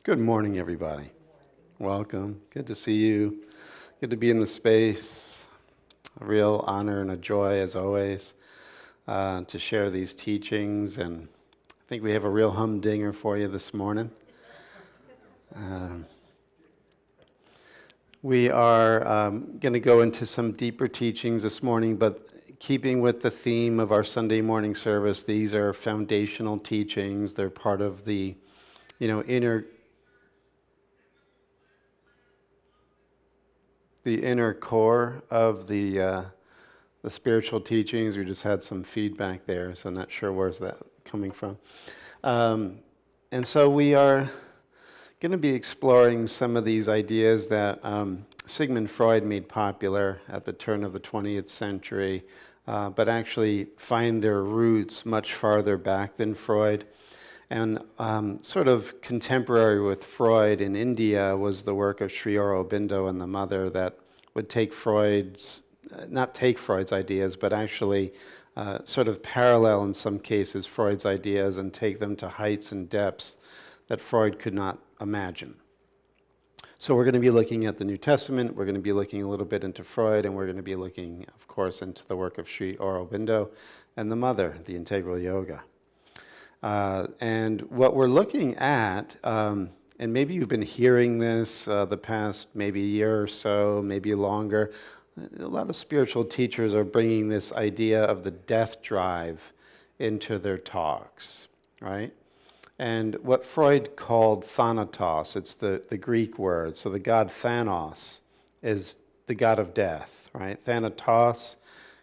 Good morning, everybody. Welcome. Good to see you. Good to be in the space. A real honor and a joy, as always, to share these teachings. And I think we have a real humdinger for you this morning. We are going to go into some deeper teachings this morning, but keeping with the theme of our Sunday morning service, these are foundational teachings. They're part of the, inner core of the spiritual teachings. We just had some feedback there, so I'm not sure where's that coming from. And so we are going to be exploring some of these ideas that Sigmund Freud made popular at the turn of the 20th century, but actually find their roots much farther back than Freud. And sort of contemporary with Freud in India was the work of Sri Aurobindo and the Mother that would take not take Freud's ideas, but actually sort of parallel in some cases Freud's ideas and take them to heights and depths that Freud could not imagine. So we're going to be looking at the New Testament, we're going to be looking a little bit into Freud, and we're going to be looking, of course, into the work of Sri Aurobindo and the Mother, the Integral Yoga. And what we're looking at, and maybe you've been hearing this the past maybe year or so, maybe longer, a lot of spiritual teachers are bringing this idea of the death drive into their talks, right? And what Freud called thanatos, it's the Greek word, so the god Thanos is the god of death, right? Thanatos,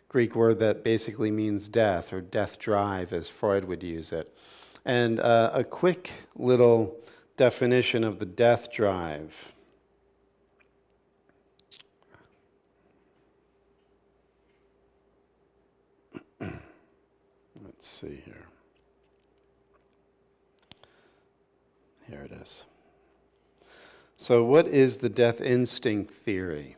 Greek word that basically means death, or death drive as Freud would use it. And a quick little definition of the death drive. Let's see here. Here it is. So what is the death instinct theory?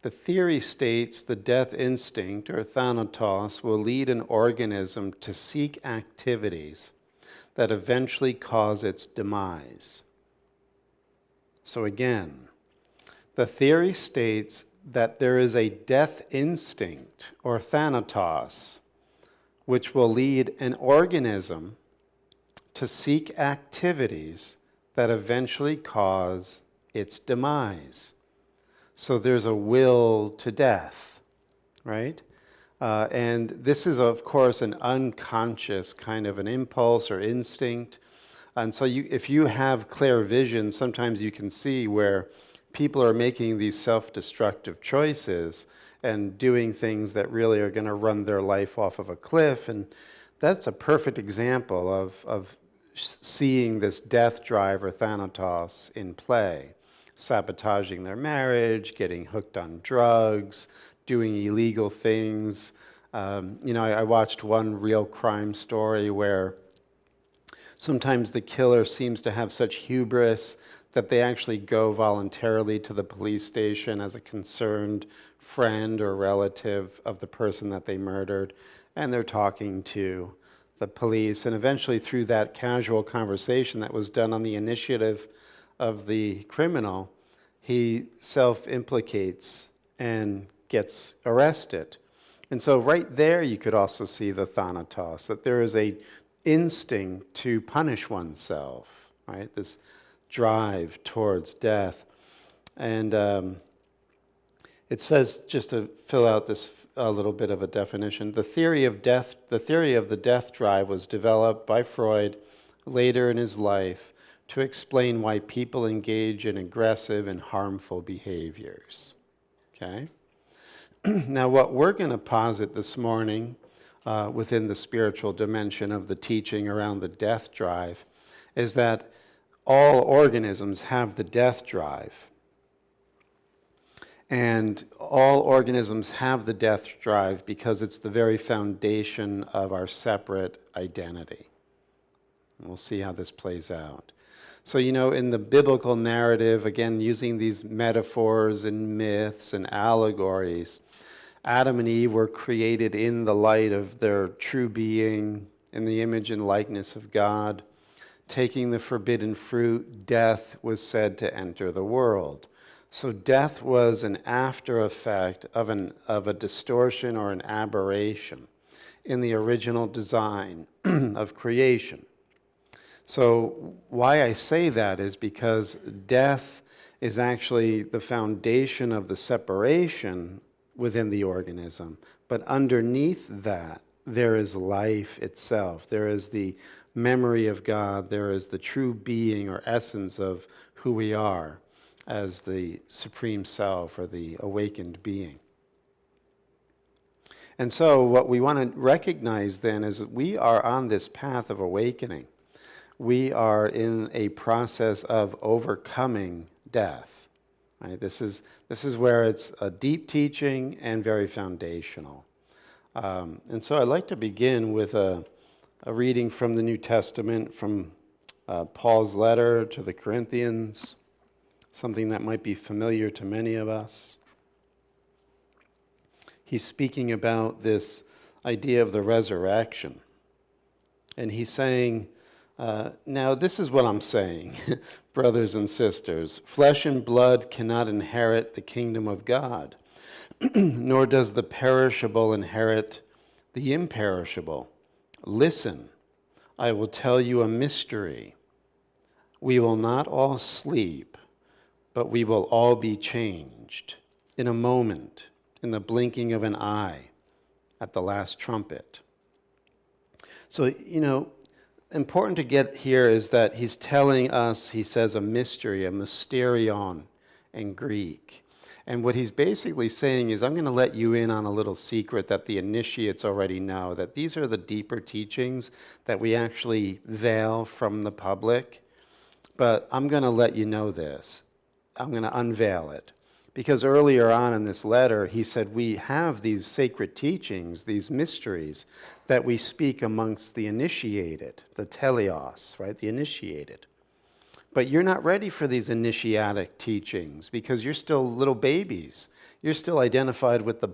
The theory states the death instinct, or thanatos, will lead an organism to seek activities that eventually cause its demise. So again, the theory states that there is a death instinct, or thanatos, which will lead an organism to seek activities that eventually cause its demise. So there's a will to death, right? And this is, of course, an unconscious kind of an impulse or instinct. And so if you have clear vision, sometimes you can see where people are making these self-destructive choices and doing things that really are going to run their life off of a cliff. And that's a perfect example of seeing this death drive or thanatos in play. Sabotaging their marriage, getting hooked on drugs, doing illegal things. I watched one real crime story where sometimes the killer seems to have such hubris that they actually go voluntarily to the police station as a concerned friend or relative of the person that they murdered, and they're talking to the police, and eventually through that casual conversation that was done on the initiative of the criminal, he self-implicates and gets arrested. And so right there you could also see the thanatos, that there is a instinct to punish oneself, right? This drive towards death. And it says, just to fill out this a little bit of a definition, the theory of the death drive was developed by Freud later in his life to explain why people engage in aggressive and harmful behaviors. Okay? Now, what we're going to posit this morning within the spiritual dimension of the teaching around the death drive is that all organisms have the death drive. And all organisms have the death drive because it's the very foundation of our separate identity. And we'll see how this plays out. So, in the biblical narrative, again, using these metaphors and myths and allegories, Adam and Eve were created in the light of their true being, in the image and likeness of God. taking the forbidden fruit, death was said to enter the world. So death was an after effect of a distortion or an aberration in the original design of creation. So why I say that is because death is actually the foundation of the separation within the organism. But underneath that, there is life itself. There is the memory of God. There is the true being or essence of who we are as the supreme self or the awakened being. And so what we want to recognize then is that we are on this path of awakening. We are in a process of overcoming death. Right? This is where it's a deep teaching and very foundational. And so I'd like to begin with a reading from the New Testament, from Paul's letter to the Corinthians, something that might be familiar to many of us. He's speaking about this idea of the resurrection. And he's saying, now this is what I'm saying, brothers and sisters. Flesh and blood cannot inherit the kingdom of God, nor does the perishable inherit the imperishable. Listen, I will tell you a mystery. We will not all sleep, but we will all be changed in a moment, in the blinking of an eye, at the last trumpet. So, important to get here is that he's telling us, he says, a mystery, a mysterion in Greek. And what he's basically saying is, I'm going to let you in on a little secret that the initiates already know, that these are the deeper teachings that we actually veil from the public. But I'm going to let you know this. I'm going to unveil it. Because earlier on in this letter, he said, we have these sacred teachings, these mysteries that we speak amongst the initiated, the teleos, right, the initiated. But you're not ready for these initiatic teachings because you're still little babies. You're still identified with the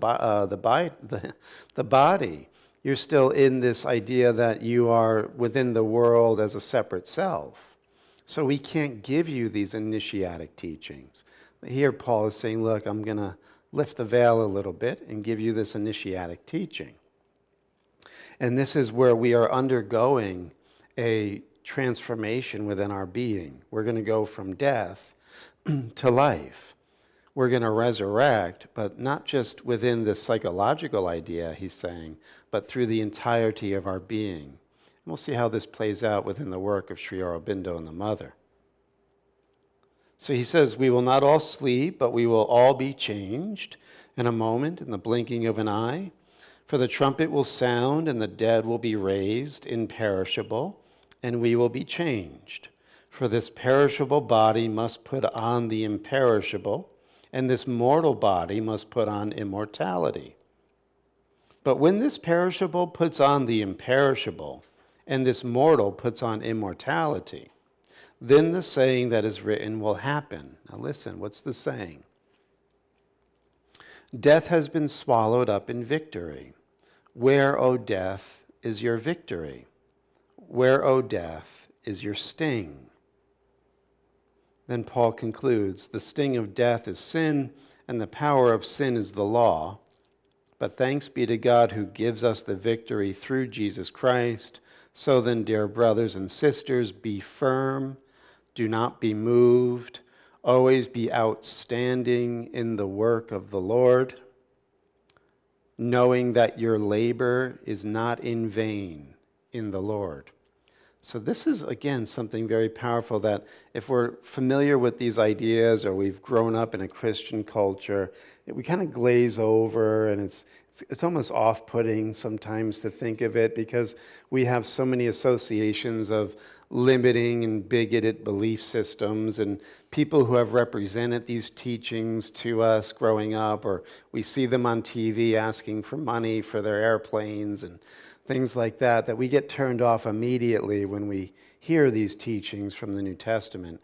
body. You're still in this idea that you are within the world as a separate self. So we can't give you these initiatic teachings. Here Paul is saying, look, I'm going to lift the veil a little bit and give you this initiatic teaching. And this is where we are undergoing a transformation within our being. We're going to go from death to life. We're going to resurrect, but not just within this psychological idea, he's saying, but through the entirety of our being. And we'll see how this plays out within the work of Sri Aurobindo and the Mother. So he says, we will not all sleep, but we will all be changed in a moment, in the blinking of an eye. For the trumpet will sound, and the dead will be raised imperishable, and we will be changed. For this perishable body must put on the imperishable, and this mortal body must put on immortality. But when this perishable puts on the imperishable, and this mortal puts on immortality, then the saying that is written will happen. Now listen, what's the saying? Death has been swallowed up in victory. Where, O death, is your victory? Where, O death, is your sting? Then Paul concludes, the sting of death is sin, and the power of sin is the law. But thanks be to God who gives us the victory through Jesus Christ. So then, dear brothers and sisters, be firm, do not be moved, always be outstanding in the work of the Lord, knowing that your labor is not in vain in the Lord. So this is, again, something very powerful that if we're familiar with these ideas or we've grown up in a Christian culture, we kind of glaze over, and it's almost off-putting sometimes to think of it because we have so many associations of limiting and bigoted belief systems and people who have represented these teachings to us growing up, or we see them on TV asking for money for their airplanes and things like that, that we get turned off immediately when we hear these teachings from the New Testament.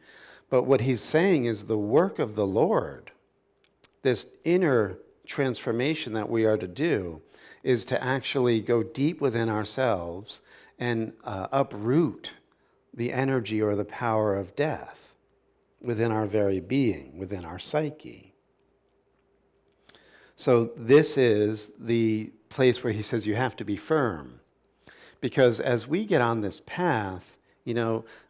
But what he's saying is the work of the Lord, this inner transformation that we are to do, is to actually go deep within ourselves and uproot the energy or the power of death within our very being, within our psyche. So this is the place where he says you have to be firm. Because as we get on this path,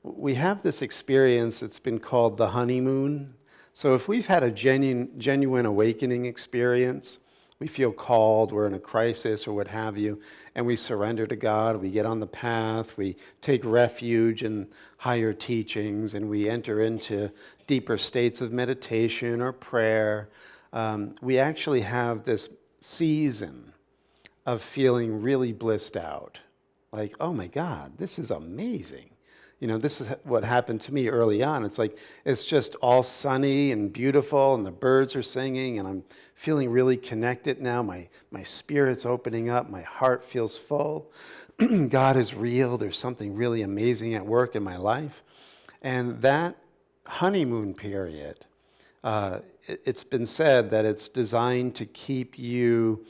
we have this experience that's been called the honeymoon. So if we've had a genuine awakening experience, we feel called, we're in a crisis or what have you, and we surrender to God, we get on the path, we take refuge in higher teachings, and we enter into deeper states of meditation or prayer. We actually have this season of feeling really blissed out. Like, oh my God, this is amazing. This is what happened to me early on. It's like, it's just all sunny and beautiful, and the birds are singing, and I'm feeling really connected now. My spirit's opening up. My heart feels full. God is real. There's something really amazing at work in my life. And that honeymoon period, it's been said that it's designed to keep you,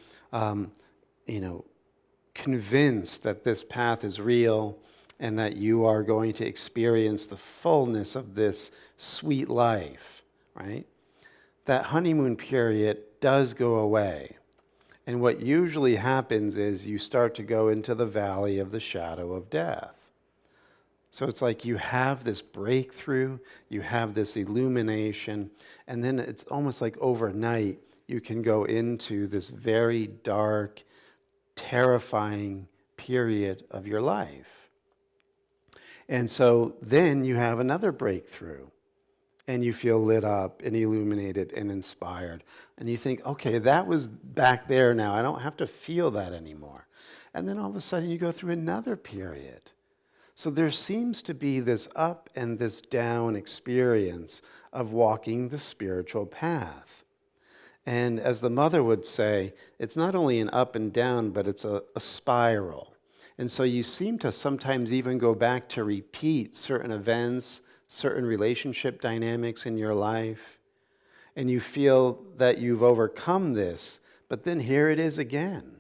convinced that this path is real and that you are going to experience the fullness of this sweet life, right? That honeymoon period does go away. And what usually happens is you start to go into the valley of the shadow of death. So it's like you have this breakthrough, you have this illumination, and then it's almost like overnight you can go into this very dark, terrifying period of your life. And so then you have another breakthrough, and you feel lit up and illuminated and inspired. And you think, okay, that was back there now. I don't have to feel that anymore. And then all of a sudden you go through another period. So there seems to be this up and this down experience of walking the spiritual path. And as the mother would say, it's not only an up and down, but it's a spiral. And so you seem to sometimes even go back to repeat certain events, certain relationship dynamics in your life. And you feel that you've overcome this, but then here it is again.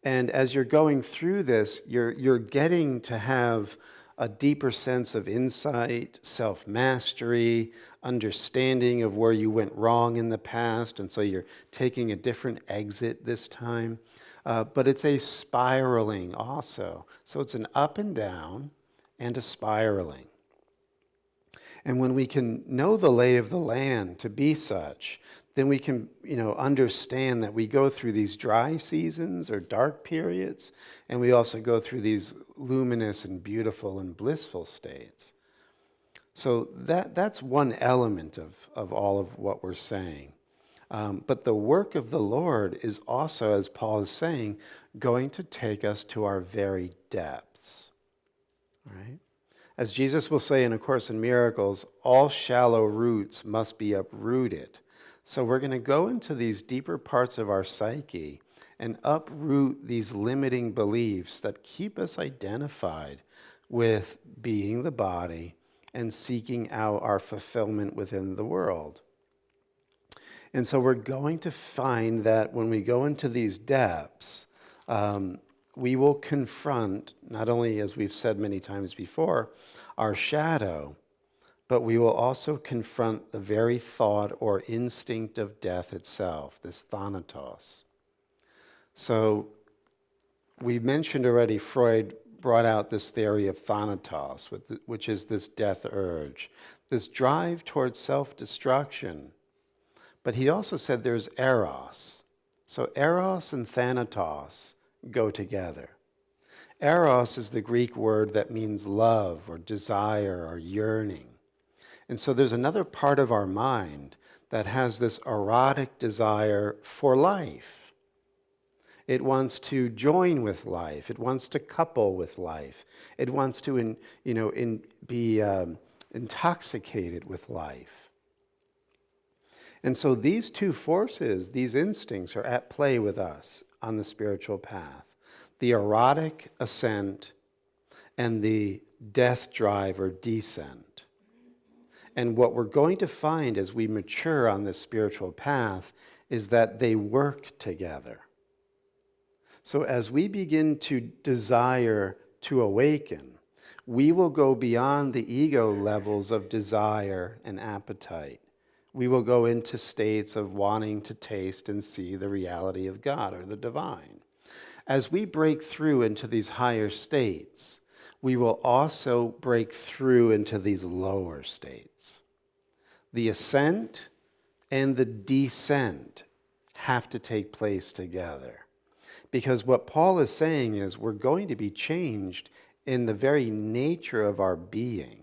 And as you're going through this, you're getting to have a deeper sense of insight, self-mastery, understanding of where you went wrong in the past, and so you're taking a different exit this time. But it's a spiraling also. So it's an up and down and a spiraling. And when we can know the lay of the land to be such, then we can, understand that we go through these dry seasons or dark periods, and we also go through these luminous and beautiful and blissful states. So that's one element of all of what we're saying. But the work of the Lord is also, as Paul is saying, going to take us to our very depths. Right? As Jesus will say in A Course in Miracles, all shallow roots must be uprooted. So we're going to go into these deeper parts of our psyche and uproot these limiting beliefs that keep us identified with being the body and seeking out our fulfillment within the world. And so we're going to find that when we go into these depths, we will confront, not only, as we've said many times before, our shadow, but we will also confront the very thought or instinct of death itself, this thanatos. So we mentioned already Freud brought out this theory of thanatos, which is this death urge, this drive towards self-destruction. But he also said there's eros. So eros and thanatos go together. Eros is the Greek word that means love or desire or yearning. And so there's another part of our mind that has this erotic desire for life. It wants to join with life. It wants to couple with life. It wants to be intoxicated with life. And so these two forces, these instincts, are at play with us on the spiritual path. The erotic ascent and the death drive or descent. And what we're going to find as we mature on this spiritual path is that they work together. So as we begin to desire to awaken, We will go beyond the ego levels of desire and appetite. We will go into states of wanting to taste and see the reality of God or the divine. As we break through into these higher states, we will also break through into these lower states. The ascent and the descent have to take place together. Because what Paul is saying is we're going to be changed in the very nature of our being.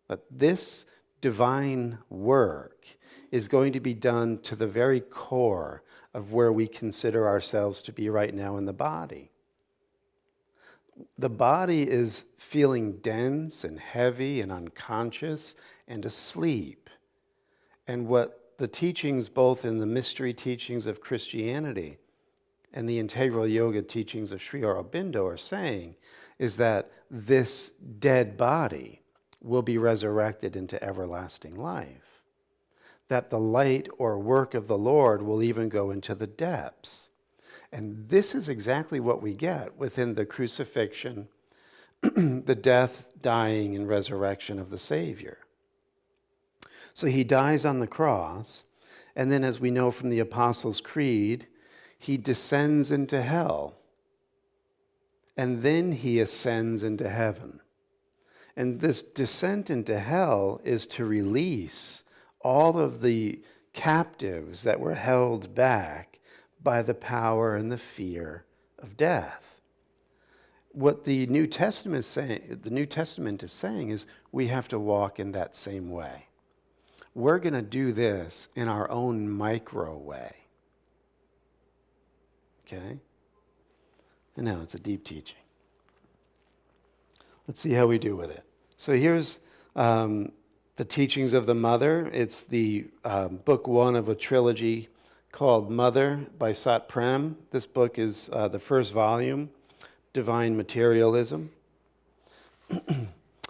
But this divine work is going to be done to the very core of where we consider ourselves to be right now in the body. The body is feeling dense and heavy and unconscious and asleep. And what the teachings, both in the mystery teachings of Christianity and the integral yoga teachings of Sri Aurobindo are saying, is that this dead body will be resurrected into everlasting life. That the light or work of the Lord will even go into the depths. And this is exactly what we get within the crucifixion, the death, dying, and resurrection of the Savior. So he dies on the cross, and then as we know from the Apostles' Creed, he descends into hell, and then he ascends into heaven. And this descent into hell is to release all of the captives that were held back by the power and the fear of death. What the New Testament is saying is we have to walk in that same way. We're going to do this in our own micro way. Okay? I know, it's a deep teaching. Let's see how we do with it. So here's the teachings of the Mother. It's the book one of a trilogy called Mother by Sat Prem. This book is the first volume, Divine Materialism.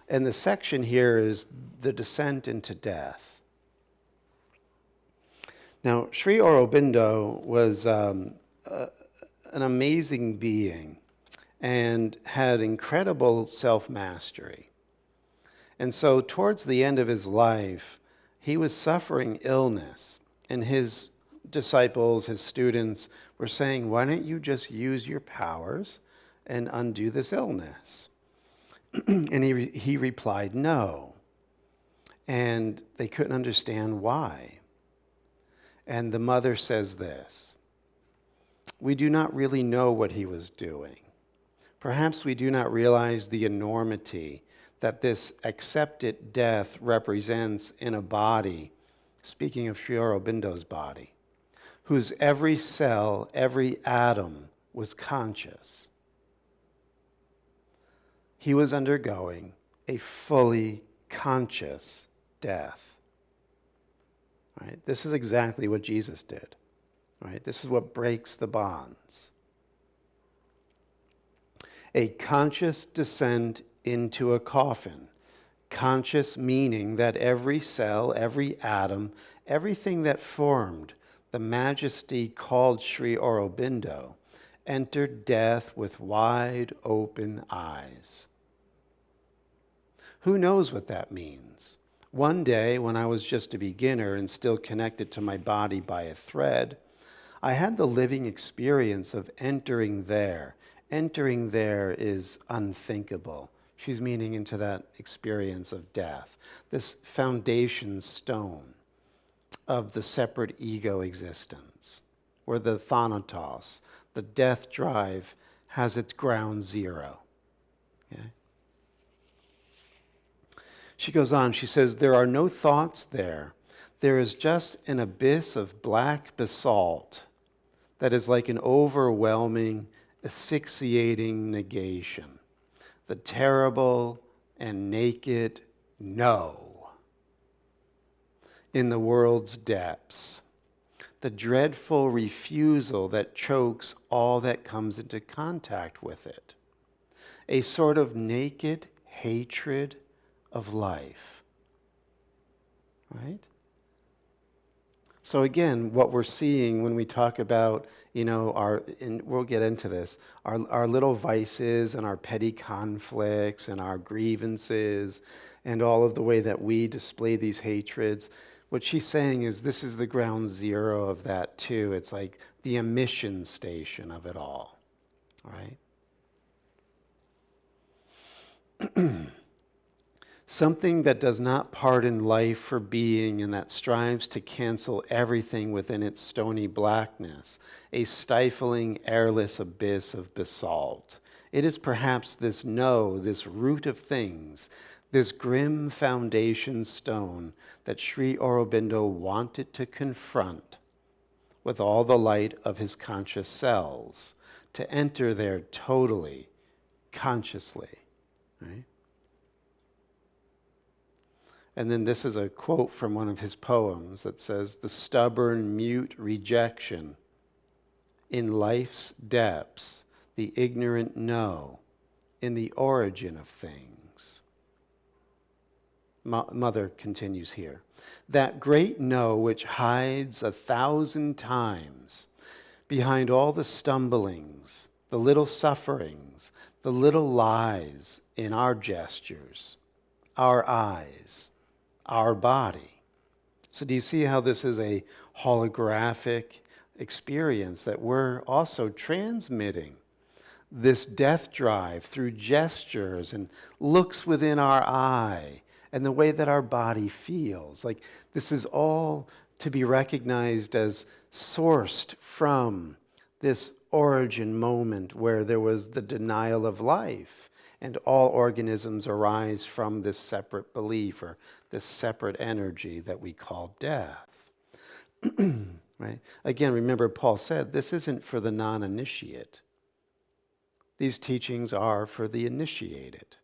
And the section here is the descent into death. Now, Sri Aurobindo was an amazing being and had incredible self-mastery. And so towards the end of his life, he was suffering illness, and his disciples, his students, were saying, why don't you just use your powers and undo this illness? And he replied, no. And they couldn't understand why. And the Mother says this, we do not really know what he was doing. Perhaps we do not realize the enormity that this accepted death represents in a body, speaking of Sri Aurobindo's body, whose every cell, every atom was conscious. He was undergoing a fully conscious death. Right? This is exactly what Jesus did. Right? This is what breaks the bonds. A conscious descent into a coffin. Conscious meaning that every cell, every atom, everything that formed the majesty called Sri Aurobindo entered death with wide open eyes. Who knows what that means? One day, when I was just a beginner and still connected to my body by a thread, I had the living experience of entering there. Entering there is unthinkable. She's meaning into that experience of death, this foundation stone of the separate ego existence, where the thanatos, the death drive, has its ground zero. Okay? She goes on, she says, there are no thoughts there. There is just an abyss of black basalt that is like an overwhelming, asphyxiating negation. The terrible and naked no in the world's depths. The dreadful refusal that chokes all that comes into contact with it. A sort of naked hatred of life. Right? So again, what we're seeing when we talk about, and we'll get into this, our little vices and our petty conflicts and our grievances and all of the way that we display these hatreds, what she's saying is this is the ground zero of that too. It's like the emission station of it all, right? Something that does not pardon life for being and that strives to cancel everything within its stony blackness, a stifling, airless abyss of basalt. It is perhaps this no, this root of things, this grim foundation stone that Sri Aurobindo wanted to confront with all the light of his conscious cells, to enter there totally, consciously, right? And then this is a quote from one of his poems that says, "The stubborn, mute rejection in life's depths, the ignorant no in the origin of things." Mother continues here. That great no which hides 1,000 times behind all the stumblings, the little sufferings, the little lies in our gestures, our eyes, our body. So do you see how this is a holographic experience that we're also transmitting? This death drive through gestures and looks within our eye and the way that our body feels. Like this is all to be recognized as sourced from this origin moment where there was the denial of life. And all organisms arise from this separate belief or this separate energy that we call death. Right? Again, remember Paul said, this isn't for the non-initiate. These teachings are for the initiated.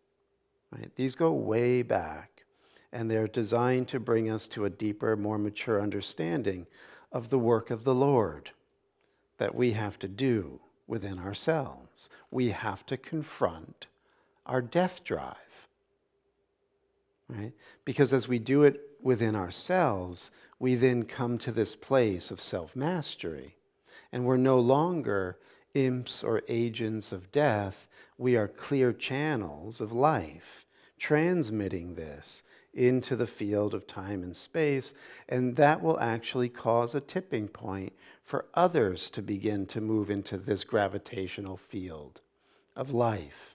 Right? These go way back, and they're designed to bring us to a deeper, more mature understanding of the work of the Lord that we have to do within ourselves. We have to confront our death drive, right? Because as we do it within ourselves, we then come to this place of self-mastery, and we're no longer imps or agents of death. We are clear channels of life, transmitting this into the field of time and space, and that will actually cause a tipping point for others to begin to move into this gravitational field of life.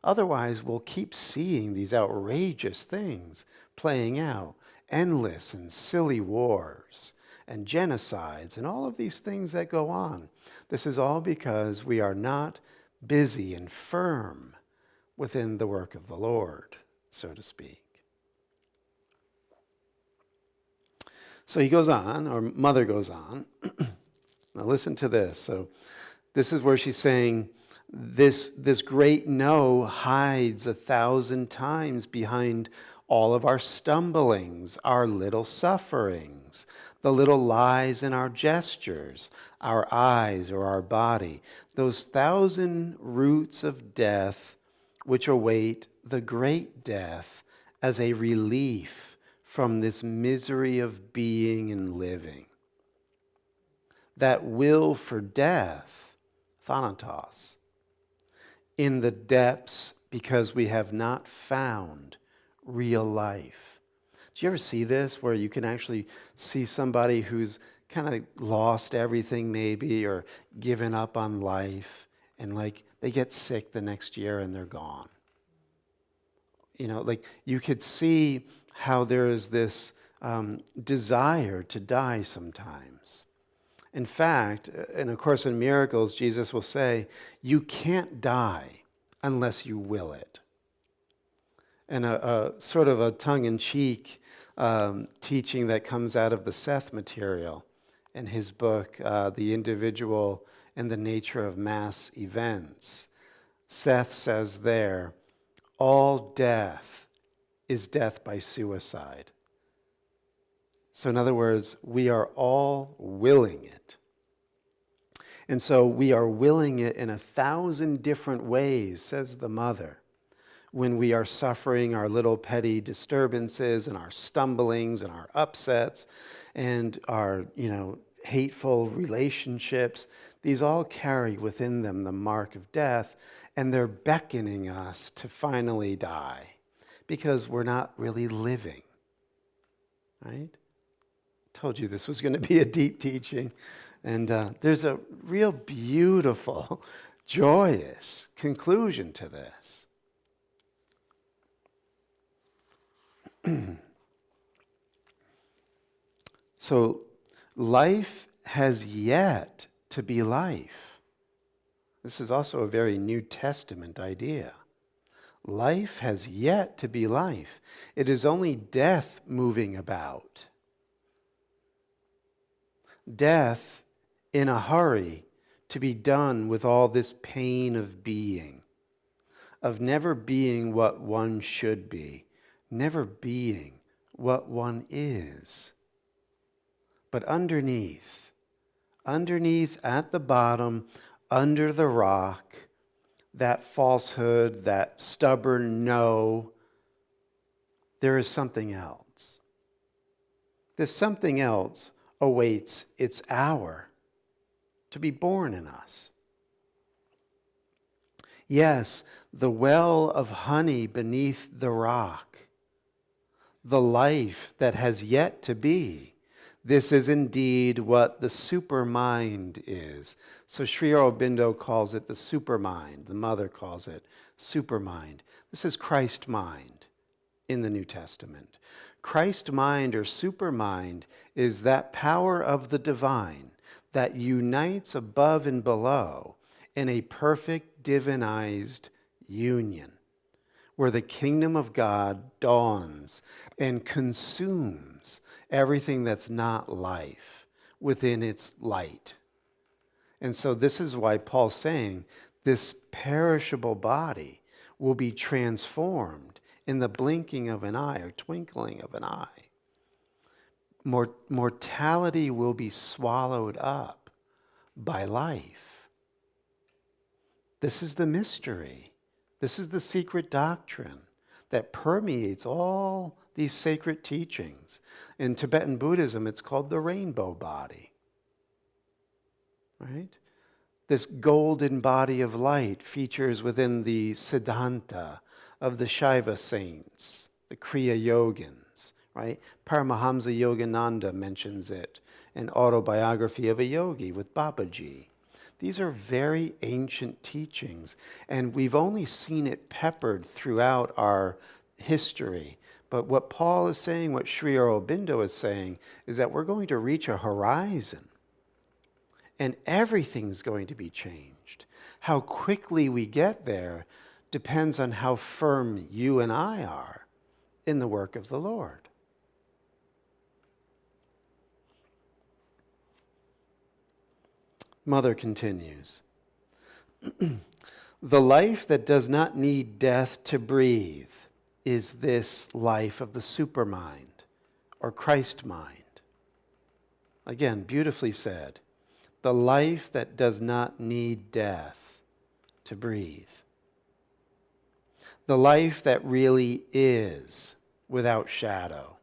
Otherwise, we'll keep seeing these outrageous things playing out, endless and silly wars and genocides and all of these things that go on. This is all because we are not busy and firm within the work of the Lord, so to speak. So he goes on, or Mother goes on. Now listen to this. So this is where she's saying, this great no hides 1,000 times behind all of our stumblings, our little sufferings, the little lies in our gestures, our eyes or our body, those 1,000 roots of death which await the great death as a relief from this misery of being and living. That will for death, thanatos, in the depths because we have not found real life. Do you ever see this where you can actually see somebody who's kind of lost everything maybe or given up on life and like they get sick the next year and they're gone? You know, like you could see how there is this desire to die sometimes. In fact, in A Course in Miracles, Jesus will say, you can't die unless you will it. And a sort of a tongue-in-cheek teaching that comes out of the Seth material in his book, The Individual and the Nature of Mass Events. Seth says there, all death is death by suicide. So in other words, we are all willing it. And so we are willing it in 1,000 different ways, says the Mother. when we are suffering our little petty disturbances and our stumblings and our upsets and our, hateful relationships. These all carry within them the mark of death, and they're beckoning us to finally die because we're not really living, right? Told you this was going to be a deep teaching. And there's a real beautiful, joyous conclusion to this. So life has yet to be life. This is also a very New Testament idea. Life has yet to be life. It is only death moving about. Death in a hurry to be done with all this pain of being, of never being what one should be, never being what one is. But underneath at the bottom, under the rock, that falsehood, that stubborn no, there is something else. This something else awaits its hour to be born in us. Yes, the well of honey beneath the rock, the life that has yet to be. This is indeed what the supermind is. So Sri Aurobindo calls it the supermind. The mother calls it supermind. This is Christ mind in the New Testament. Christ mind or supermind is that power of the divine that unites above and below in a perfect divinized union, where the kingdom of God dawns and consumes everything that's not life within its light. And so this is why Paul's saying this perishable body will be transformed in the blinking of an eye or twinkling of an eye. Mortality will be swallowed up by life. This is the mystery. This is the secret doctrine that permeates all these sacred teachings. In Tibetan Buddhism, it's called the rainbow body. Right? This golden body of light features within the Siddhanta of the Shaiva saints, the Kriya Yogins, right? Paramahamsa Yogananda mentions it in Autobiography of a Yogi with Babaji. These are very ancient teachings, and we've only seen it peppered throughout our history. But what Paul is saying, what Sri Aurobindo is saying, is that we're going to reach a horizon, and everything's going to be changed. How quickly we get there depends on how firm you and I are in the work of the Lord. Mother continues, the life that does not need death to breathe is this life of the supermind or Christ mind. Again, beautifully said. The life that does not need death to breathe. The life that really is without shadow.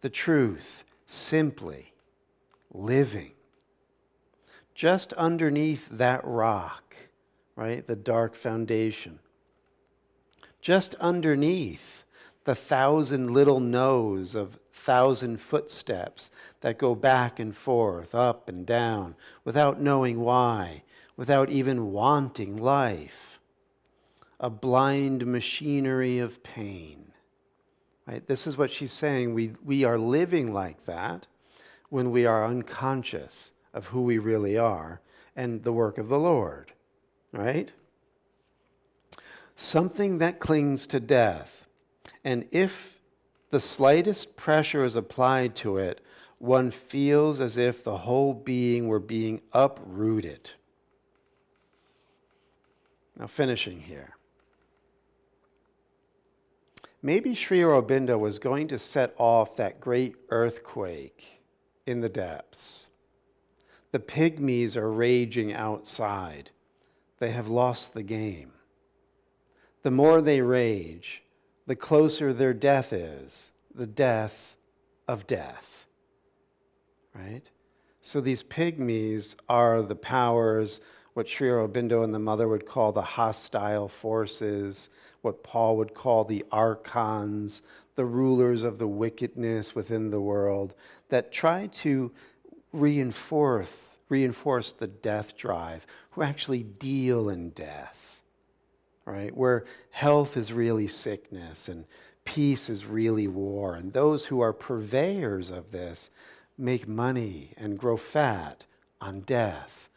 The truth, simply living. Just underneath that rock, right, the dark foundation. Just underneath the 1,000 little no's of 1,000 footsteps that go back and forth, up and down, without knowing why, without even wanting life. A blind machinery of pain. Right? This is what she's saying. We are living like that when we are unconscious of who we really are and the work of the Lord. Right? Something that clings to death. And if the slightest pressure is applied to it, one feels as if the whole being were being uprooted. Now, finishing here. Maybe Sri Aurobindo was going to set off that great earthquake in the depths. The pygmies are raging outside. They have lost the game. The more they rage, the closer their death is, the death of death. Right? So these pygmies are the powers, what Sri Aurobindo and the mother would call the hostile forces, what Paul would call the archons, the rulers of the wickedness within the world, that try to reinforce the death drive, who actually deal in death, right? Where health is really sickness and peace is really war. And those who are purveyors of this make money and grow fat on death.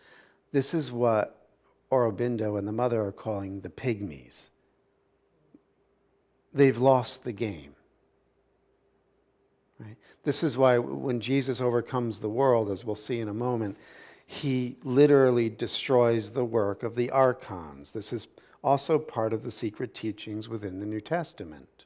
This is what Aurobindo and the mother are calling the pygmies. They've lost the game. Right? This is why when Jesus overcomes the world, as we'll see in a moment, he literally destroys the work of the archons. This is also part of the secret teachings within the New Testament.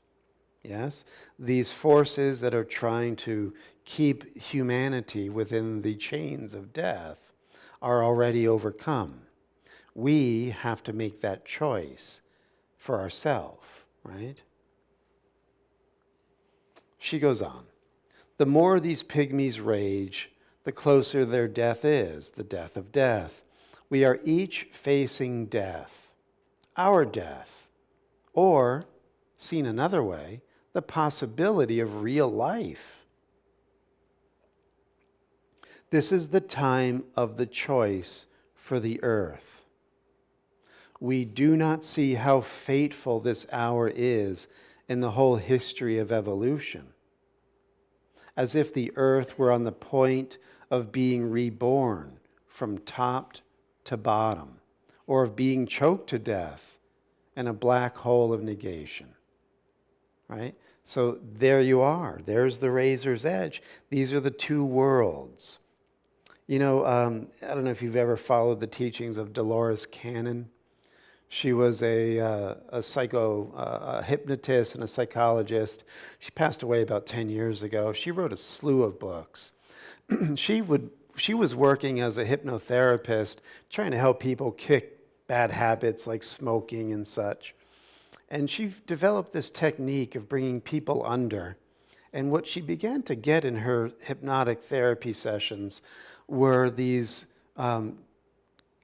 Yes? These forces that are trying to keep humanity within the chains of death are already overcome. We have to make that choice for ourselves, right? She goes on. The more these pygmies rage, the closer their death is, the death of death. We are each facing death, our death, or, seen another way, the possibility of real life. This is the time of the choice for the earth. We do not see how fateful this hour is in the whole history of evolution, as if the earth were on the point of being reborn from top to bottom, or of being choked to death in a black hole of negation. Right? So there you are. There's the razor's edge. These are the two worlds. You know, I don't know if you've ever followed the teachings of Dolores Cannon. She was a hypnotist and a psychologist. She passed away about 10 years ago. She wrote a slew of books. She was working as a hypnotherapist, trying to help people kick bad habits like smoking and such. And she developed this technique of bringing people under. And what she began to get in her hypnotic therapy sessions were these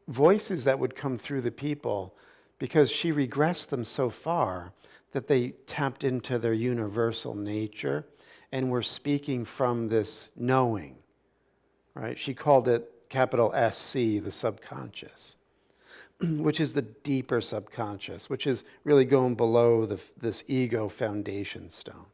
voices that would come through the people, because she regressed them so far that they tapped into their universal nature and were speaking from this knowing, right? She called it capital SC, the subconscious, which is the deeper subconscious, which is really going below this ego foundation stone.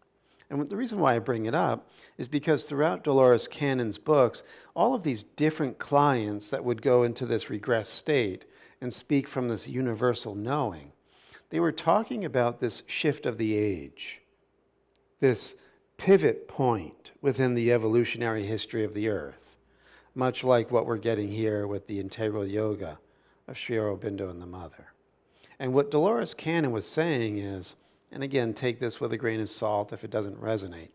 And the reason why I bring it up is because throughout Dolores Cannon's books, all of these different clients that would go into this regressed state and speak from this universal knowing, they were talking about this shift of the age, this pivot point within the evolutionary history of the earth, much like what we're getting here with the integral yoga of Sri Aurobindo and the mother. And what Dolores Cannon was saying is, and again, take this with a grain of salt if it doesn't resonate,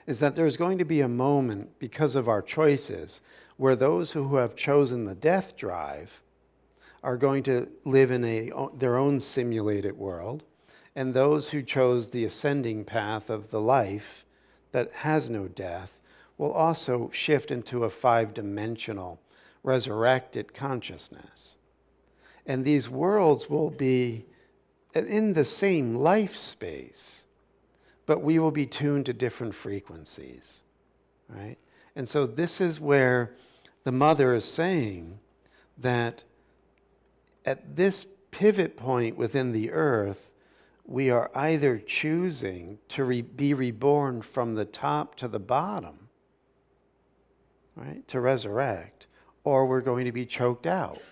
is that there's going to be a moment, because of our choices, where those who have chosen the death drive are going to live in their own simulated world, and those who chose the ascending path of the life that has no death will also shift into a 5-dimensional resurrected consciousness. And these worlds will be in the same life space, but we will be tuned to different frequencies, right? And so this is where the mother is saying that at this pivot point within the earth, we are either choosing to be reborn from the top to the bottom, right, to resurrect, or we're going to be choked out.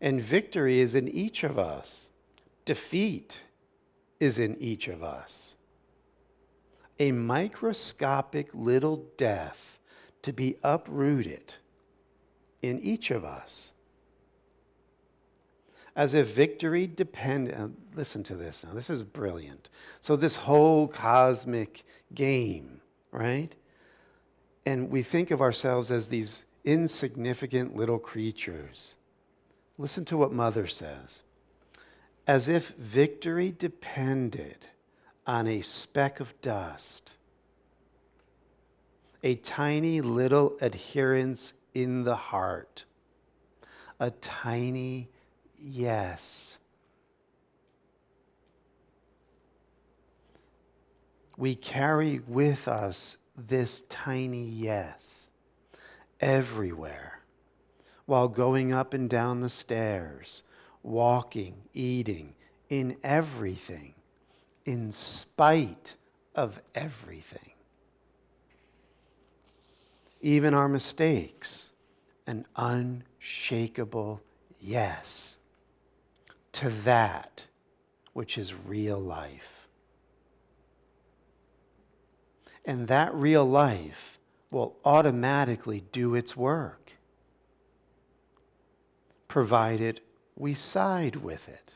And victory is in each of us. Defeat is in each of us. A microscopic little death to be uprooted in each of us. As if victory depended, listen to this now, this is brilliant. So this whole cosmic game, right? And we think of ourselves as these insignificant little creatures Listen to what Mother says. As if victory depended on a speck of dust, a tiny little adherence in the heart, a tiny yes. We carry with us this tiny yes everywhere, while going up and down the stairs, walking, eating, in everything, in spite of everything. Even our mistakes, an unshakable yes to that which is real life. And that real life will automatically do its work, provided we side with it.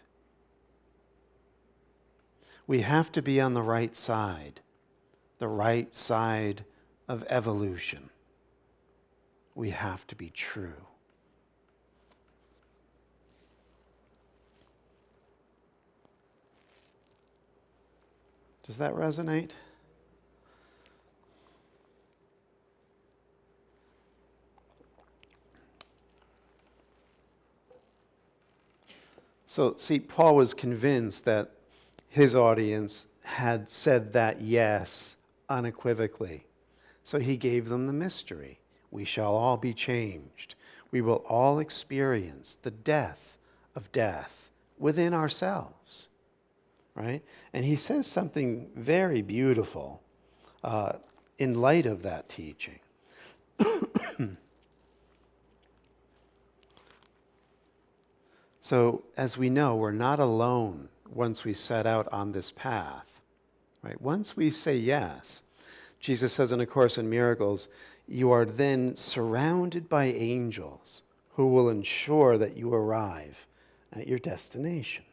We have to be on the right side of evolution. We have to be true. Does that resonate? So, see, Paul was convinced that his audience had said that yes unequivocally. So he gave them the mystery. We shall all be changed. We will all experience the death of death within ourselves, right? And he says something very beautiful in light of that teaching. So, as we know, we're not alone once we set out on this path, right? Once we say yes, Jesus says in A Course in Miracles, you are then surrounded by angels who will ensure that you arrive at your destination.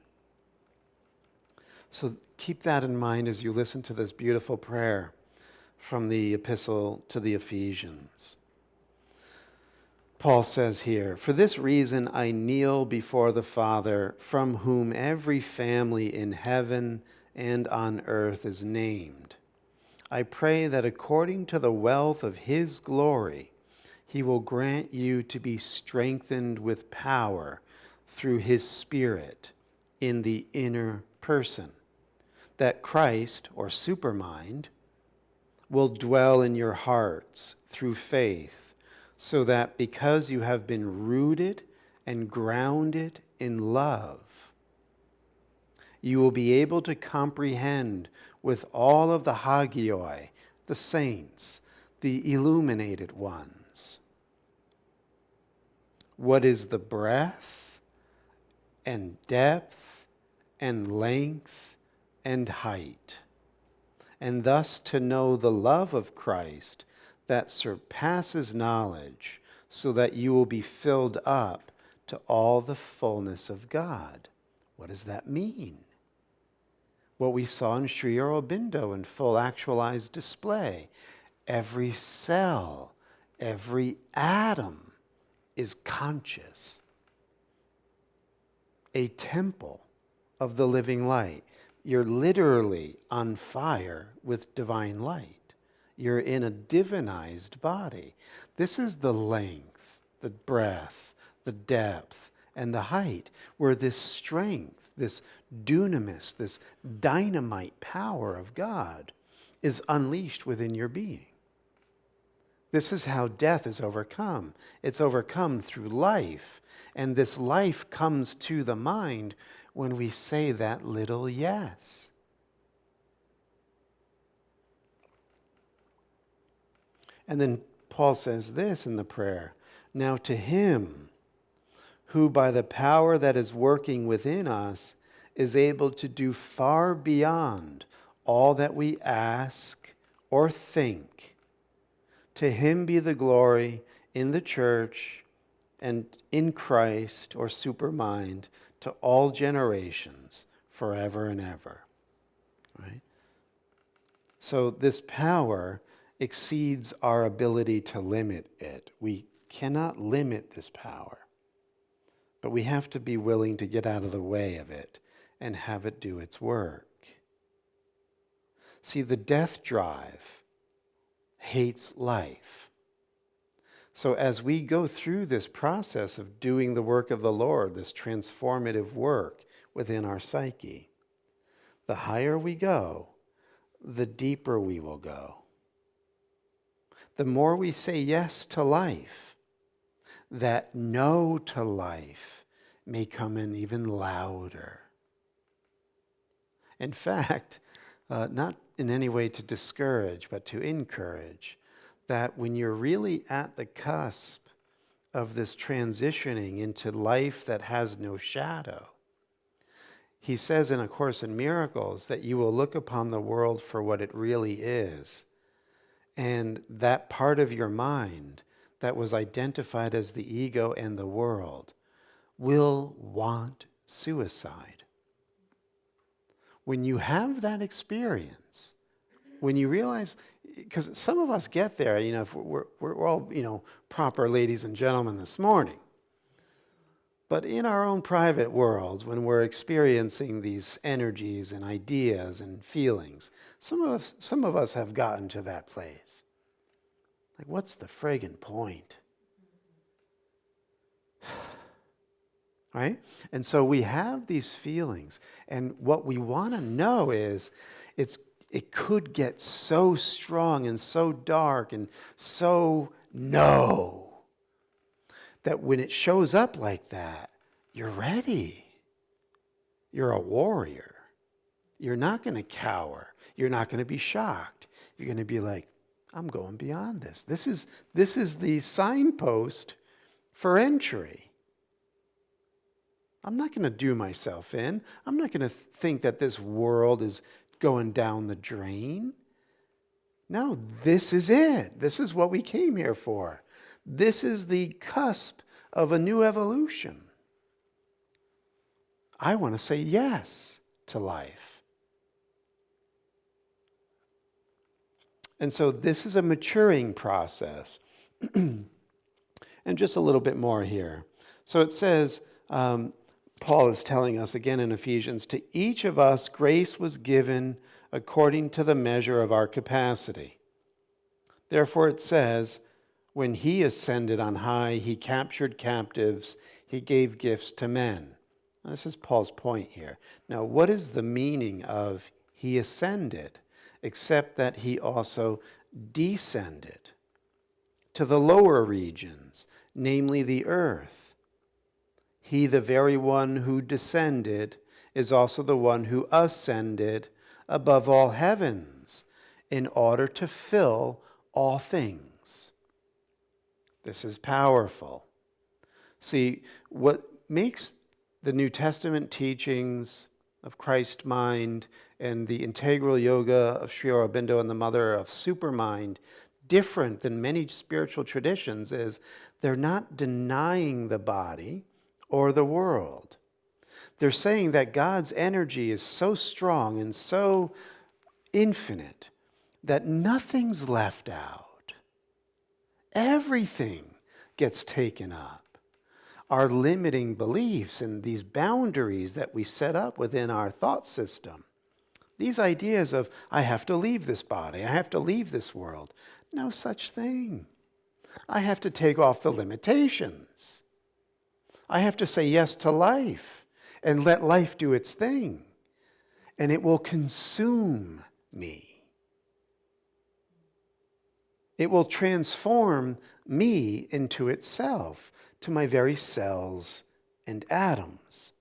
So keep that in mind as you listen to this beautiful prayer from the Epistle to the Ephesians. Paul says here, for this reason I kneel before the Father, from whom every family in heaven and on earth is named. I pray that according to the wealth of his glory, he will grant you to be strengthened with power through his Spirit in the inner person, that Christ, or supermind, will dwell in your hearts through faith, so that because you have been rooted and grounded in love, you will be able to comprehend with all of the hagioi, the saints, the illuminated ones, what is the breadth and depth and length and height, and thus to know the love of Christ that surpasses knowledge, so that you will be filled up to all the fullness of God. What does that mean? What we saw in Sri Aurobindo in full actualized display. Every cell, every atom is conscious. A temple of the living light. You're literally on fire with divine light. You're in a divinized body. This is the length, the breadth, the depth, and the height, where this strength, this dunamis, this dynamite power of God is unleashed within your being. This is how death is overcome. It's overcome through life. And this life comes to the mind when we say that little yes. And then Paul says this in the prayer, now to him who by the power that is working within us is able to do far beyond all that we ask or think, to him be the glory in the church and in Christ, or supermind, to all generations, forever and ever. Right? So this power exceeds our ability to limit it. We cannot limit this power. but we have to be willing to get out of the way of it and have it do its work. See, the death drive hates life. So as we go through this process of doing the work of the Lord, this transformative work within our psyche, the higher we go, the deeper we will go. The more we say yes to life, that no to life may come in even louder. In fact, not in any way to discourage, but to encourage, that when you're really at the cusp of this transitioning into life that has no shadow, he says in A Course in Miracles that you will look upon the world for what it really is. And that part of your mind that was identified as the ego and the world will want suicide. When you have that experience, when you realize, because some of us get there, if we're all, proper ladies and gentlemen this morning. But in our own private worlds, when we're experiencing these energies and ideas and feelings, some of us have gotten to that place. Like, what's the friggin' point? Right? And so we have these feelings, and what we want to know is it could get so strong and so dark and so no, that when it shows up like that, you're ready. You're a warrior. You're not going to cower. You're not going to be shocked. You're going to be like, I'm going beyond this. This is the signpost for entry. I'm not going to do myself in. I'm not going to think that this world is going down the drain. No, this is it. This is what we came here for. This is the cusp of a new evolution. I want to say yes to life. And so this is a maturing process. And just a little bit more here. So it says, Paul is telling us again in Ephesians, to each of us grace was given according to the measure of our capacity. Therefore it says, when he ascended on high, he captured captives, he gave gifts to men. Now, this is Paul's point here. Now, what is the meaning of he ascended, except that he also descended to the lower regions, namely the earth? He, the very one who descended, is also the one who ascended above all heavens in order to fill all things. This is powerful. See, what makes the New Testament teachings of Christ mind and the integral yoga of Sri Aurobindo and the mother of Supermind different than many spiritual traditions is they're not denying the body or the world. They're saying that God's energy is so strong and so infinite that nothing's left out. Everything gets taken up. Our limiting beliefs and these boundaries that we set up within our thought system, these ideas of, I have to leave this body, I have to leave this world. No such thing. I have to take off the limitations. I have to say yes to life and let life do its thing, and it will consume me. It will transform me into itself, to my very cells and atoms.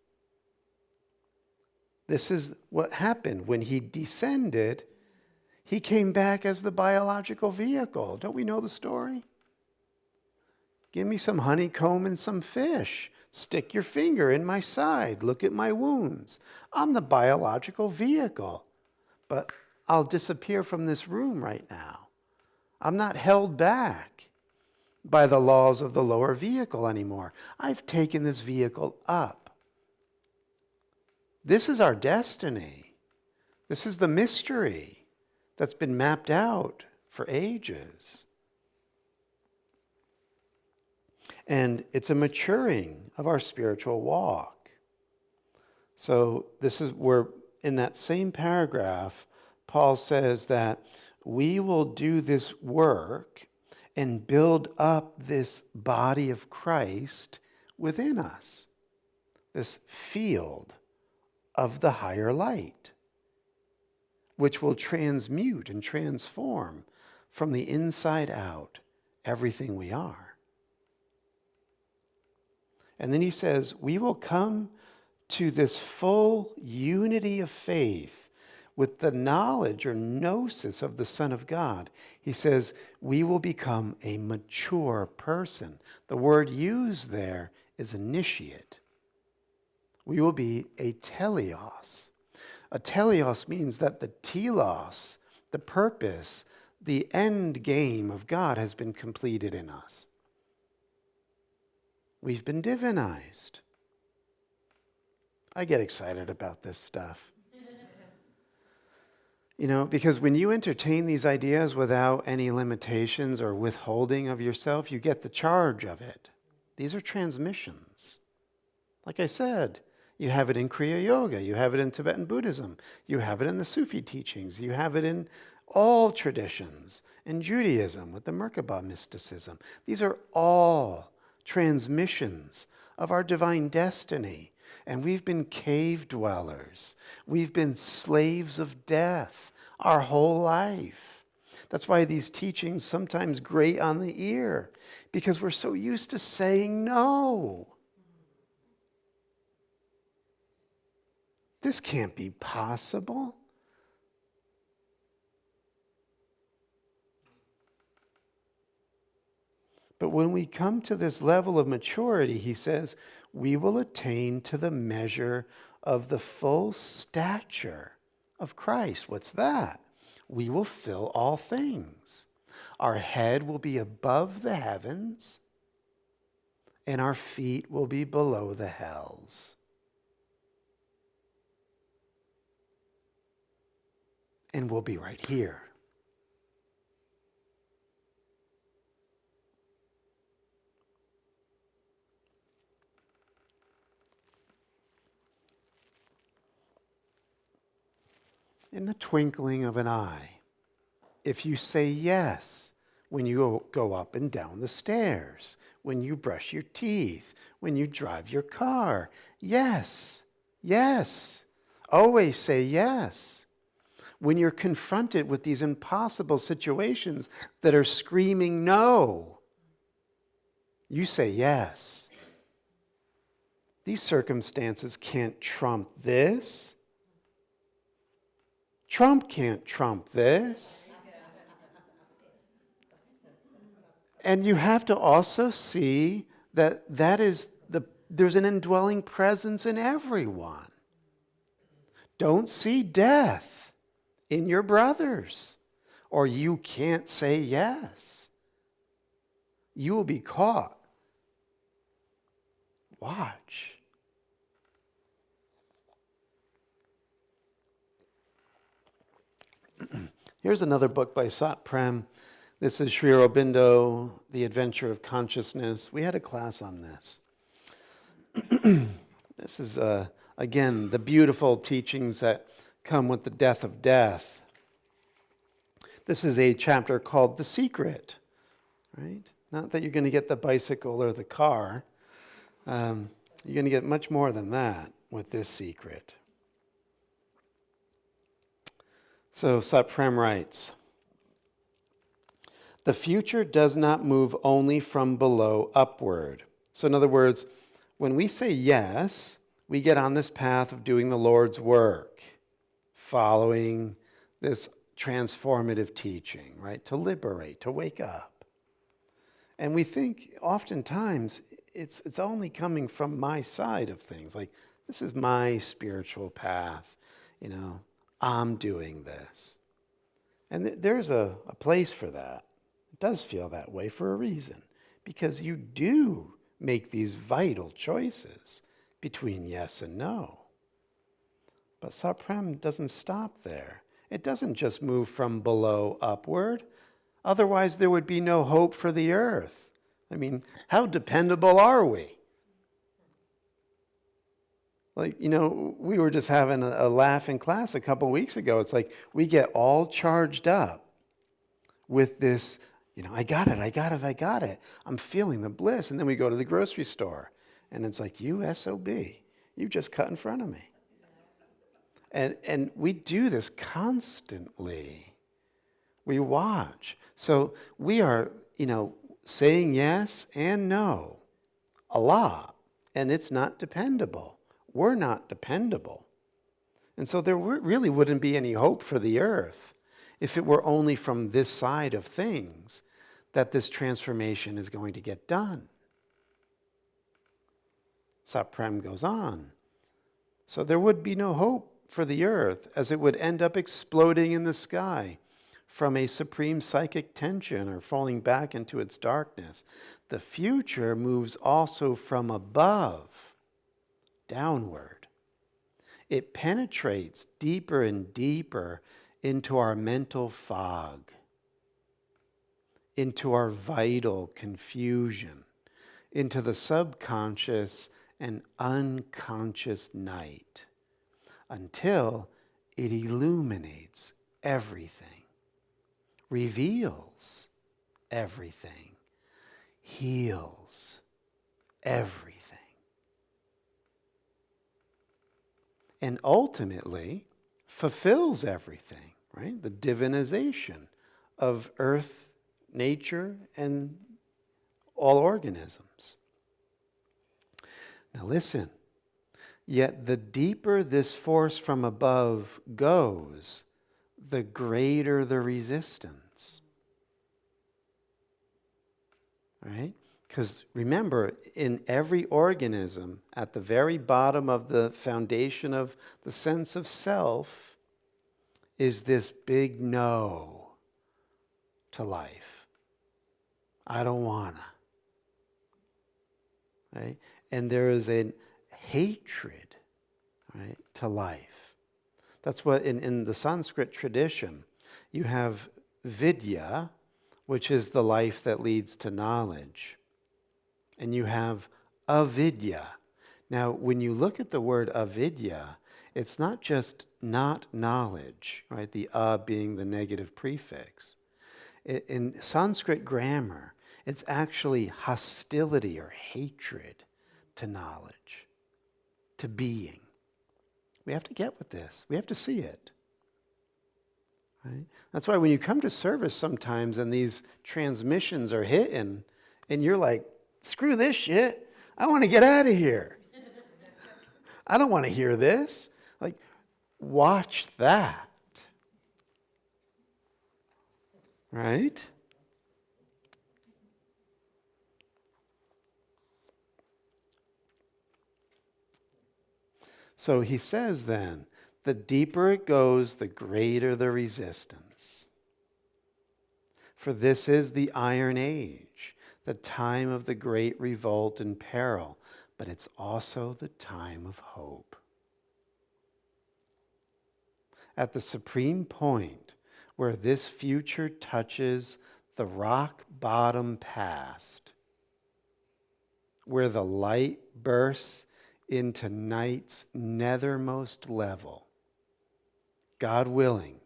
This is what happened when he descended. He came back as the biological vehicle. Don't we know the story? Give me some honeycomb and some fish. Stick your finger in my side. Look at my wounds. I'm the biological vehicle, but I'll disappear from this room right now. I'm not held back by the laws of the lower vehicle anymore. I've taken this vehicle up. This is our destiny. This is the mystery that's been mapped out for ages. And it's a maturing of our spiritual walk. So this is where, in that same paragraph, Paul says that we will do this work and build up this body of Christ within us, this field of the higher light, which will transmute and transform from the inside out everything we are. And then he says, we will come to this full unity of faith with the knowledge or gnosis of the Son of God. He says, we will become a mature person. The word used there is initiate. We will be a teleos. A teleos means that the telos, the purpose, the end game of God has been completed in us. We've been divinized. I get excited about this stuff. Because when you entertain these ideas without any limitations or withholding of yourself, you get the charge of it. These are transmissions. Like I said, you have it in Kriya Yoga, you have it in Tibetan Buddhism, you have it in the Sufi teachings, you have it in all traditions, in Judaism with the Merkabah mysticism. These are all transmissions of our divine destiny. And we've been cave dwellers. We've been slaves of death our whole life. That's why these teachings sometimes grate on the ear, because we're so used to saying no. This can't be possible. But when we come to this level of maturity, he says, we will attain to the measure of the full stature of Christ. What's that? We will fill all things. Our head will be above the heavens, and our feet will be below the hells. And we'll be right here. In the twinkling of an eye, if you say yes when you go up and down the stairs, when you brush your teeth, when you drive your car, yes, yes, always say yes. When you're confronted with these impossible situations that are screaming no, you say yes. These circumstances can't trump this. Trump can't trump this. And you have to also see that there's an indwelling presence in everyone. Don't see death in your brothers, or you can't say yes. You will be caught. Watch. Here's another book by Sat Prem. This is Sri Aurobindo, The Adventure of Consciousness. We had a class on this. This is, again, the beautiful teachings that come with the death of death. This is a chapter called The Secret, right? Not that you're going to get the bicycle or the car. You're going to get much more than that with this secret. So Sat Prem writes, the future does not move only from below upward. So in other words, when we say yes, we get on this path of doing the Lord's work, following this transformative teaching, right? To liberate, to wake up. And we think oftentimes it's only coming from my side of things. Like, this is my spiritual path, I'm doing this. And there's a place for that. It does feel that way for a reason, because you do make these vital choices between yes and no. But Sat Prem doesn't stop there. It doesn't just move from below upward. Otherwise, there would be no hope for the earth. I mean, how dependable are we? Like, we were just having a laugh in class a couple weeks ago. It's like we get all charged up with this, I got it, I got it, I got it. I'm feeling the bliss. And then we go to the grocery store and it's like, you SOB, you just cut in front of me. And we do this constantly. We watch. So we are, saying yes and no a lot, and it's not dependable. We're not dependable. And so there really wouldn't be any hope for the earth if it were only from this side of things that this transformation is going to get done. Saprem goes on. So there would be no hope for the earth, as it would end up exploding in the sky from a supreme psychic tension or falling back into its darkness. The future moves also from above downward. It penetrates deeper and deeper into our mental fog, into our vital confusion, into the subconscious and unconscious night, until it illuminates everything, reveals everything, heals everything. And ultimately fulfills everything, right? The divinization of earth, nature, and all organisms. Now listen, yet the deeper this force from above goes, the greater the resistance. Right? Because remember, in every organism, at the very bottom of the foundation of the sense of self, is this big no to life. I don't wanna. Right? And there is a hatred, right, to life. That's what in the Sanskrit tradition, you have vidya, which is the life that leads to knowledge. And you have avidya. Now, when you look at the word avidya, it's not just not knowledge, right? The being the negative prefix. In Sanskrit grammar, it's actually hostility or hatred to knowledge, to being. We have to get with this. We have to see it. Right? That's why when you come to service sometimes and these transmissions are hitting, and you're like, screw this shit. I want to get out of here. I don't want to hear this. Like, watch that. Right? So he says then, the deeper it goes, the greater the resistance. For this is the Iron Age, the time of the great revolt and peril, but it's also the time of hope. At the supreme point where this future touches the rock bottom past, where the light bursts into night's nethermost level, God willing,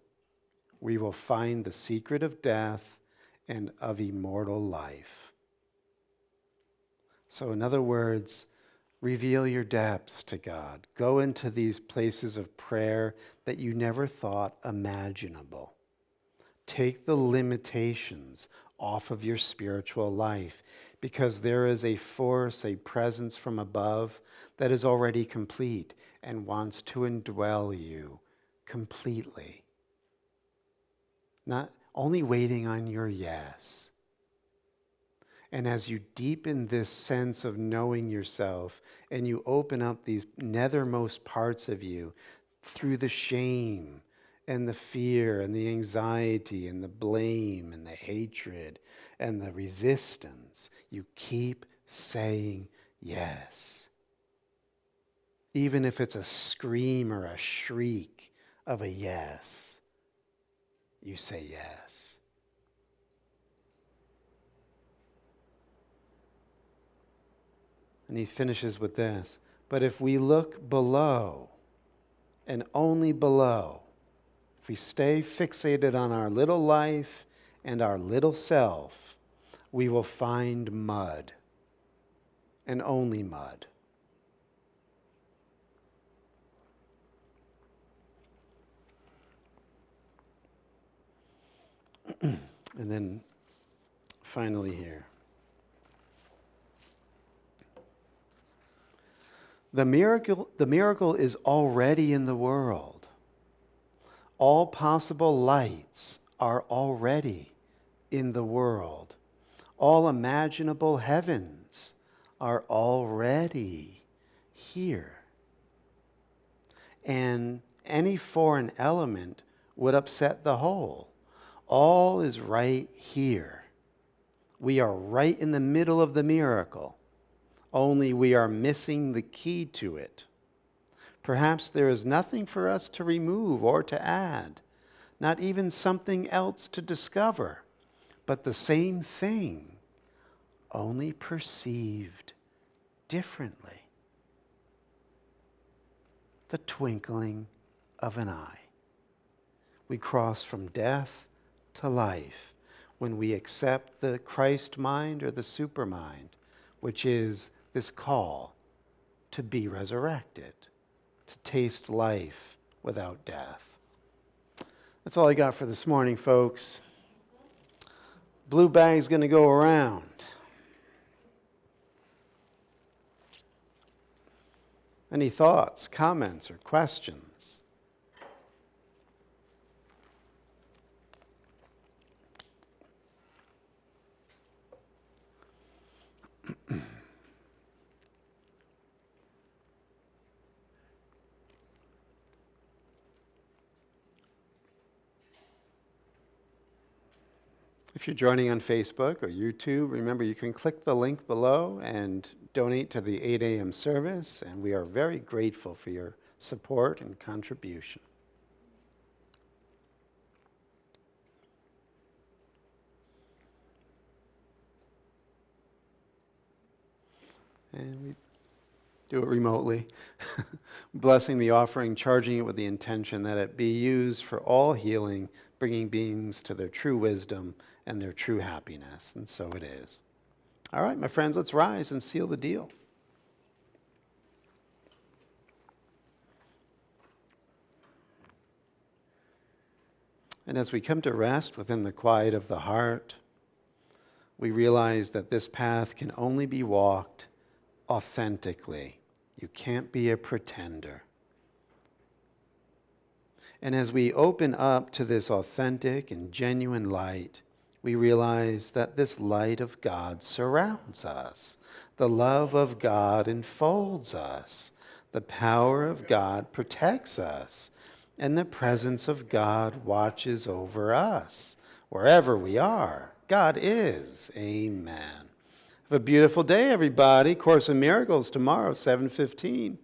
we will find the secret of death and of immortal life. So in other words, reveal your depths to God. Go into these places of prayer that you never thought imaginable. Take the limitations off of your spiritual life, because there is a force, a presence from above that is already complete and wants to indwell you completely. Not only waiting on your yes. And as you deepen this sense of knowing yourself and you open up these nethermost parts of you through the shame and the fear and the anxiety and the blame and the hatred and the resistance, you keep saying yes. Even if it's a scream or a shriek of a yes, you say yes. And he finishes with this, but if we look below, and only below, if we stay fixated on our little life and our little self, we will find mud, and only mud. And then finally here, the miracle is already in the world. All possible lights are already in the world. All imaginable heavens are already here. And any foreign element would upset the whole. All is right here. We are right in the middle of the miracle, only we are missing the key to it. Perhaps there is nothing for us to remove or to add, not even something else to discover, but the same thing, only perceived differently. The twinkling of an eye. We cross from death to life when we accept the Christ mind or the supermind, which is this call to be resurrected, to taste life without death. That's all I got for this morning, folks. Blue bag's going to go around. Any thoughts, comments, or questions? If you're joining on Facebook or YouTube, remember you can click the link below and donate to the 8 a.m. service, and we are very grateful for your support and contribution. And we do it remotely, blessing the offering, charging it with the intention that it be used for all healing, bringing beings to their true wisdom and their true happiness. And so it is. All right, my friends, let's rise and seal the deal. And as we come to rest within the quiet of the heart, we realize that this path can only be walked authentically. You can't be a pretender. And as we open up to this authentic and genuine light, we realize that this light of God surrounds us. The love of God enfolds us. The power of God protects us. And the presence of God watches over us. Wherever we are, God is. Amen. Have a beautiful day, everybody. Course in Miracles tomorrow, 7:15.